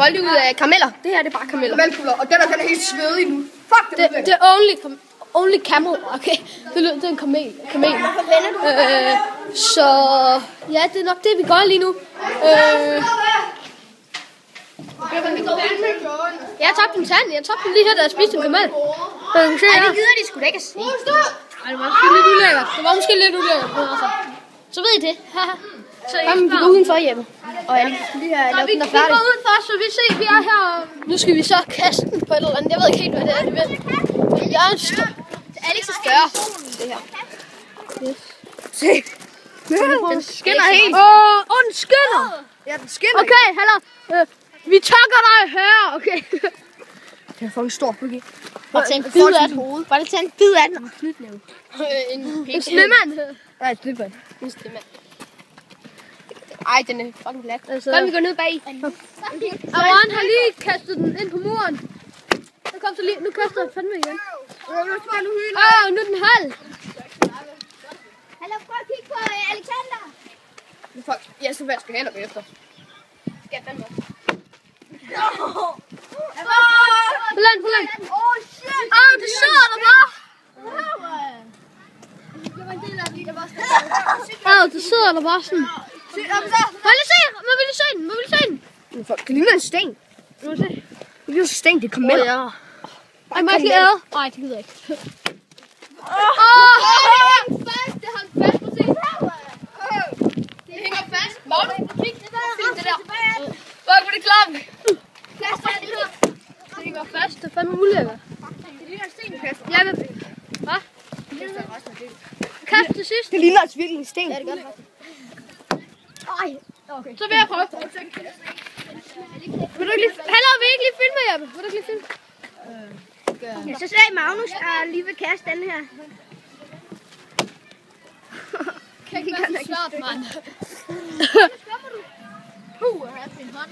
holde det ud af karameller. Det her det er bare karameller. Kamelkugler, og den er helt svedig nu. Fuck, det er only camel. Okay, det er en kamel. Så ja, det er nok det vi gør lige nu. Jeg tabte en tand. Jeg tabte den lige her, da jeg spiste en kamel. Ej, det gider de sgu da ikke at se. Ej, det var måske lidt ulækkert. Altså. Så ved I det. Kom, vi går udenfor hjemme. Og jeg lige har lavet den der Vi færdig. går udenfor, så vi er her. Nu skal vi så kaste den på et eller andet. Jeg ved ikke helt, hvad det er, det ved. Jeg er en stor. Alex er større. Det her. Se. Den skinner helt. Den skinner. Ja, den skinner. Okay, heller. Vi takker dig her, okay. Det er fucking stort, okay. Bare tage en bid af den. Bare tage en bid af den. En snemand. Nej, det er En snemand. Ej, den er fucking glat. Altså, Kom, vi går ned bag. Aron har lige kastet den ind på muren. Nu kaster jeg fandme igen. Nu er den halv. Hallo, prøv at kigge på Alexander. Jeg skal vaske hænder bagefter. Skal jeg fandme også. På land. Åh, det sidder der bare. Det sidder der bare sådan. Må vi se den? Det ligner en sten. Det ligner en sten, det kommer med. Ej, må jeg ikke æde? Nej, det gider jeg ikke. Det hang fast, på se. Det hænger fast. Magne, kig. Fint det der. Hvor er det klart? Det hænger fast, det er fandme ulækkert. Det ligner en sten, Kasper. Jeg vil... Hvad? Kast til sidst. Det ligner altså virkelig en sten. Ja, det gør det faktisk. Okay. Så vil jeg prøve. Vil du ikke ikke lige filme, Jeppe? Vil du ikke lige filme? Ja, så sagde Magnus, at lige vil kaste den her. Kan ikke være så svært, mand. Puh, jeg har haft en hånd.